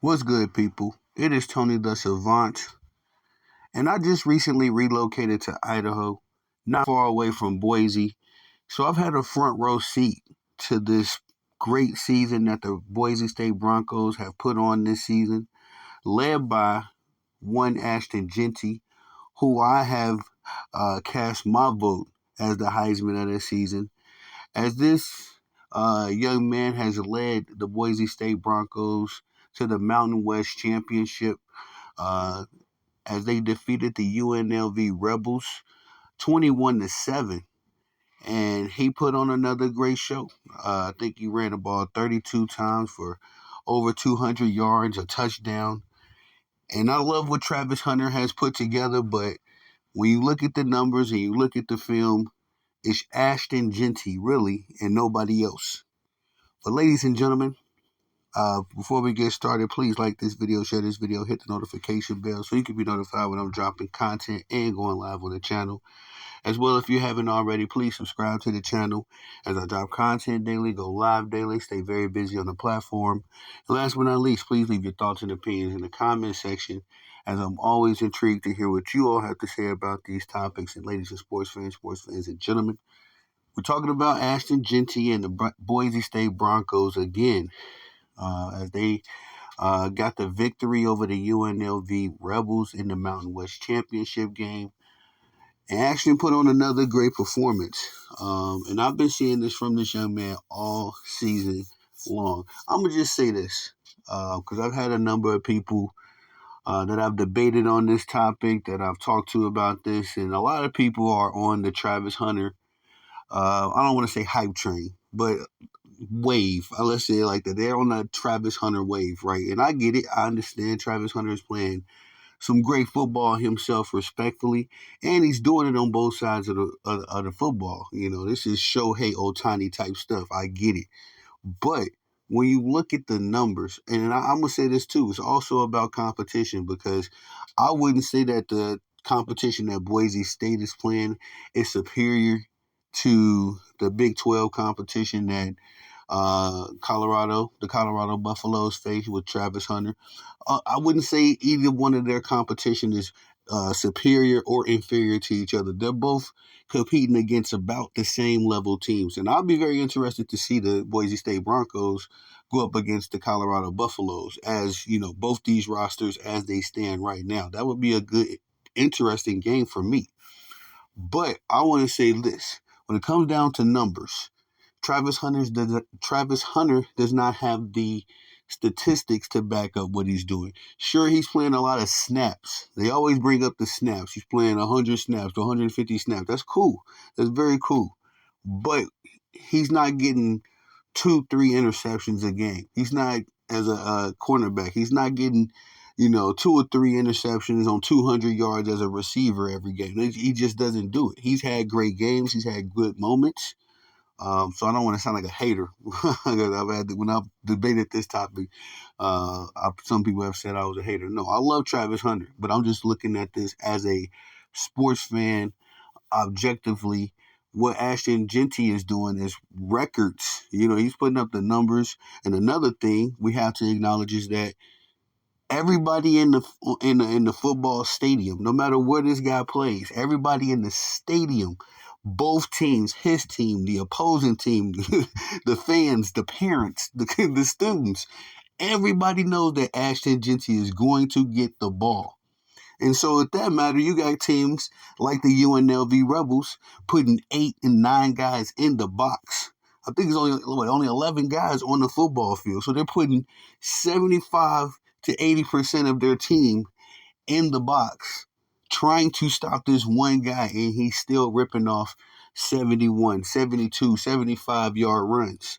What's good, people? It is Tony the Savant, and I just recently relocated to Idaho, not far away from Boise. So I've had a front row seat to this great season that the Boise State Broncos have put on this season, led by one Ashton Jeanty, who I have cast my vote as the Heisman of this season, as this young man has led the Boise State Broncos to the Mountain West Championship. Uh, as they defeated the UNLV Rebels 21-7. And he put on another great show. I think he ran the ball 32 times for over 200 yards, a touchdown. And I love what Travis Hunter has put together, but when you look at the numbers and you look at the film, it's Ashton Jeanty, really, and nobody else. But ladies and gentlemen, before we get started, please like this video, share this video, hit the notification bell so you can be notified when I'm dropping content and going live on the channel. As well, if you haven't already, please subscribe to the channel as I drop content daily, go live daily, stay very busy on the platform. And last but not least, please leave your thoughts and opinions in the comment section, as I'm always intrigued to hear what you all have to say about these topics. And ladies and sports fans and gentlemen, we're talking about Ashton Jeanty and the Boise State Broncos again, as they got the victory over the UNLV Rebels in the Mountain West Championship game and actually put on another great performance. And I've been seeing this from this young man all season long. I'm going to just say this because I've had a number of people that I've debated on this topic, that I've talked to about this, and a lot of people are on the Travis Hunter, I don't want to say hype train, but wave. Let's say it like that. They're on the Travis Hunter wave, right? And I get it. I understand Travis Hunter is playing some great football himself, respectfully, and he's doing it on both sides of the football. You know, this is Shohei Ohtani type stuff. I get it, but when you look at the numbers, and I'm gonna say this too, it's also about competition, because I wouldn't say that the competition that Boise State is playing is superior to the Big 12 competition that the Colorado Buffaloes face with Travis Hunter. I wouldn't say either one of their competition is superior or inferior to each other. They're both competing against about the same level teams. And I'll be very interested to see the Boise State Broncos go up against the Colorado Buffaloes, as, you know, both these rosters as they stand right now. That would be a good, interesting game for me. But I want to say this. When it comes down to numbers, Travis Hunter does not have the statistics to back up what he's doing. Sure, he's playing a lot of snaps. They always bring up the snaps. He's playing 100 snaps to 150 snaps. That's cool. That's very cool. But he's not getting 2-3 interceptions a game. He's not, as a cornerback, he's not getting, you know, 2 or 3 interceptions on 200 yards as a receiver every game. He just doesn't do it. He's had great games. He's had good moments. So I don't want to sound like a hater. When I've debated this topic, some people have said I was a hater. No, I love Travis Hunter, but I'm just looking at this as a sports fan, objectively. What Ashton Jeanty is doing is records. You know, he's putting up the numbers. And another thing we have to acknowledge is that everybody in the football stadium, no matter where this guy plays, everybody in the stadium, both teams, his team, the opposing team, the fans, the parents, the students, everybody knows that Ashton Jeanty is going to get the ball. And so, at that matter, you got teams like the UNLV Rebels putting 8 and 9 guys in the box. I think it's only 11 guys on the football field. So they're putting 75 to 80% of their team in the box, trying to stop this one guy, and he's still ripping off 71, 72, 75-yard runs.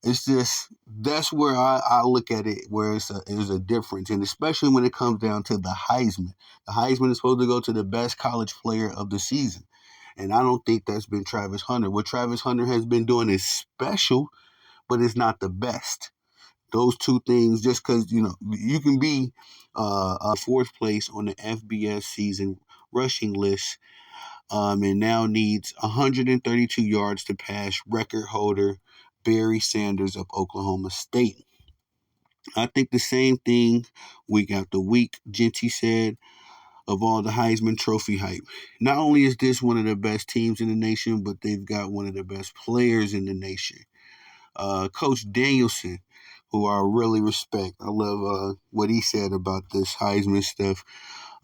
It's just, that's where I look at it, where there's a difference. And especially when it comes down to the Heisman. The Heisman is supposed to go to the best college player of the season. And I don't think that's been Travis Hunter. What Travis Hunter has been doing is special, but it's not the best. Those two things, just because, you know, you can be fourth place on the FBS season rushing list, and now needs 132 yards to pass record holder Barry Sanders of Oklahoma State. I think the same thing week after week. Jeanty said of all the Heisman Trophy hype. Not only is this one of the best teams in the nation, but they've got one of the best players in the nation. Coach Danielson, who I really respect. I love what he said about this Heisman stuff.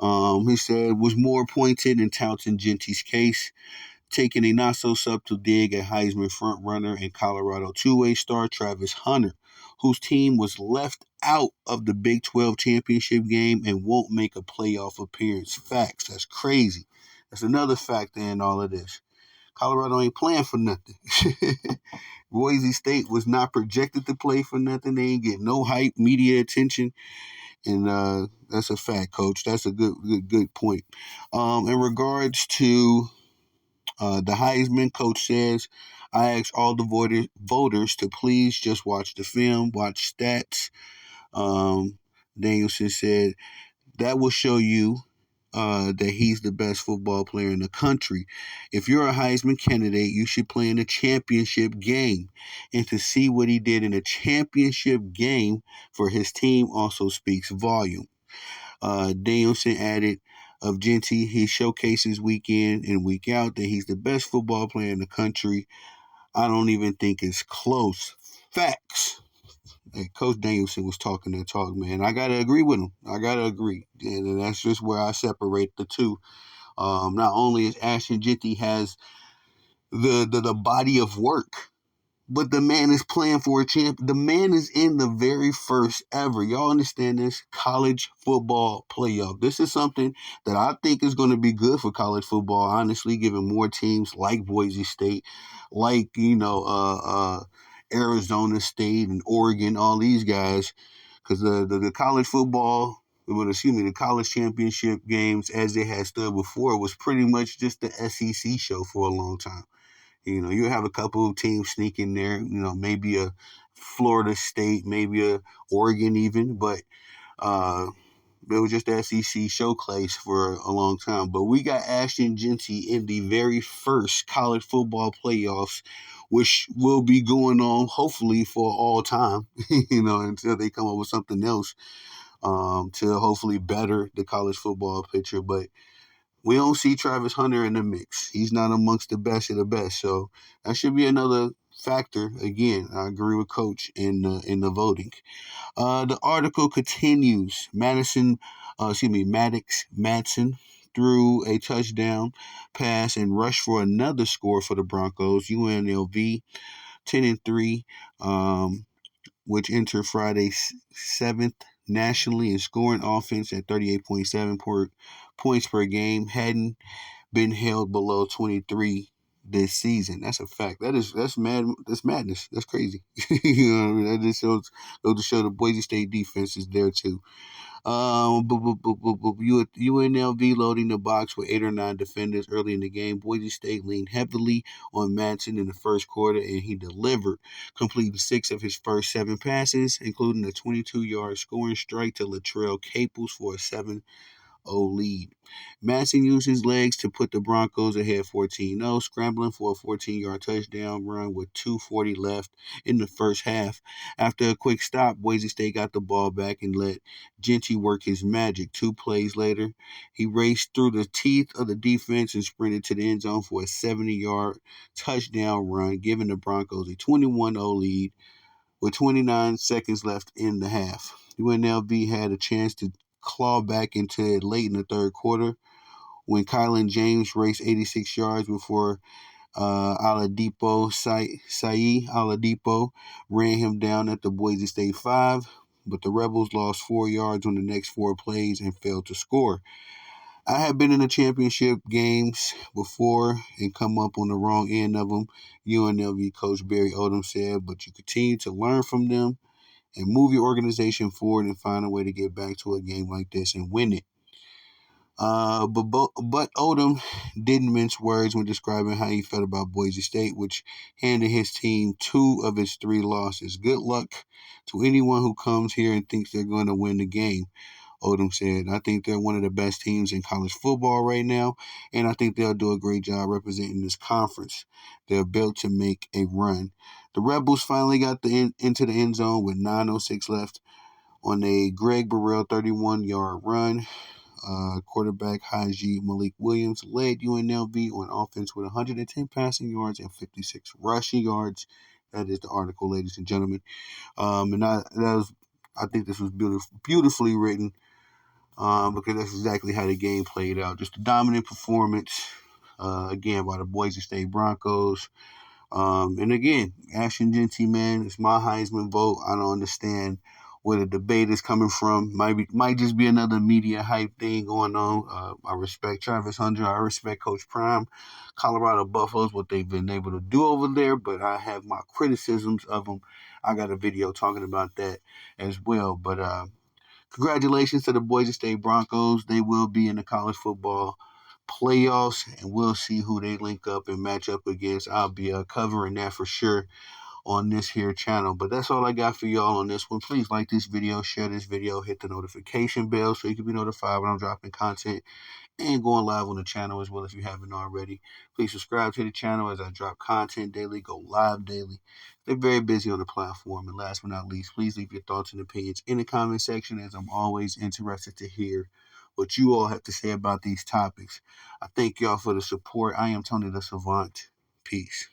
He said was more pointed in touting Jeanty's case, taking a not so subtle dig at Heisman frontrunner and Colorado two-way star Travis Hunter, whose team was left out of the Big 12 championship game and won't make a playoff appearance. Facts. That's crazy. That's another factor in all of this. Colorado ain't playing for nothing. Boise State was not projected to play for nothing. They ain't get no hype, media attention, and that's a fact, Coach. That's a good point. In regards to the Heisman, Coach says, I ask all the voters to please just watch the film, watch stats. Um, Danielson said that will show you that he's the best football player in the country. If you're a Heisman candidate, you should play in a championship game. And to see what he did in a championship game for his team also speaks volume. Danielson added of Jeanty, he showcases week in and week out that he's the best football player in the country. I don't even think it's close. Facts. Hey, Coach Danielson was talking that talk, man. I gotta agree with him. I gotta agree, and that's just where I separate the two. Not only is Ashton Jeanty has the body of work, but the man is playing for a champ. The man is in the very first ever. Y'all understand this? College football playoff. This is something that I think is going to be good for college football, honestly, giving more teams like Boise State, like, Arizona State and Oregon, all these guys, because the college football, well, excuse me, the college championship games, as they had stood before, was pretty much just the SEC show for a long time. You have a couple of teams sneak in there, maybe a Florida State, maybe a Oregon even, but uh, it was just the SEC showcase for a long time. But we got Ashton Jeanty in the very first college football playoffs, which will be going on hopefully for all time, until they come up with something else to hopefully better the college football picture. But we don't see Travis Hunter in the mix. He's not amongst the best of the best. So that should be another factor. Again, I agree with Coach in the voting. The article continues. Maddox Madsen threw a touchdown pass and rushed for another score for the Broncos. UNLV 10-3. Which entered Friday's seventh nationally in scoring offense at 38.7 points per game, hadn't been held below 23 this season. That's a fact. That's mad. That's madness. That's crazy. You know what I mean? That just goes to show the Boise State defense is there too. UNLV loading the box with 8 or 9 defenders early in the game. Boise State leaned heavily on Madsen in the first quarter, and he delivered, completing 6 of his first 7 passes, including a 22-yard scoring strike to Latrell Caples for a 7-0 lead. Madsen used his legs to put the Broncos ahead 14-0, scrambling for a 14-yard touchdown run with 2:40 left in the first half. After a quick stop, Boise State got the ball back and let Jeanty work his magic. 2 plays later, he raced through the teeth of the defense and sprinted to the end zone for a 70-yard touchdown run, giving the Broncos a 21-0 lead with 29 seconds left in the half. UNLV had a chance to claw back into it late in the third quarter when Kylan James raced 86 yards before Sa'i Oladipo ran him down at the Boise State 5, but the Rebels lost 4 yards on the next 4 plays and failed to score. I have been in the championship games before and come up on the wrong end of them, UNLV coach Barry Odom said, but you continue to learn from them and move your organization forward and find a way to get back to a game like this and win it. But Odom didn't mince words when describing how he felt about Boise State, which handed his team 2 of its 3 losses. Good luck to anyone who comes here and thinks they're going to win the game, Odom said. I think they're one of the best teams in college football right now, and I think they'll do a great job representing this conference. They're built to make a run. The Rebels finally got into the end zone with 9:06 left. on a Greg Burrell 31-yard run. Quarterback Haji Malik Williams led UNLV on offense with 110 passing yards and 56 rushing yards. That is the article, ladies and gentlemen. I think this was beautifully written, because that's exactly how the game played out. Just a dominant performance, again, by the Boise State Broncos. And again, Ashton Jeanty, man, it's my Heisman vote. I don't understand where the debate is coming from. Might just be another media hype thing going on. I respect Travis Hunter. I respect Coach Prime. Colorado Buffaloes, what they've been able to do over there, but I have my criticisms of them. I got a video talking about that as well. But congratulations to the Boise State Broncos. They will be in the college football playoffs, and we'll see who they link up and match up against. I'll be covering that for sure on this here channel. But that's all I got for y'all on this one. Please like this video, share this video, hit the notification bell so you can be notified when I'm dropping content and going live on the channel as well if you haven't already. Please subscribe to the channel as I drop content daily, go live daily. They're very busy on the platform. And last but not least, please leave your thoughts and opinions in the comment section, as I'm always interested to hear what you all have to say about these topics. I thank y'all for the support. I am Tony the Savant. Peace.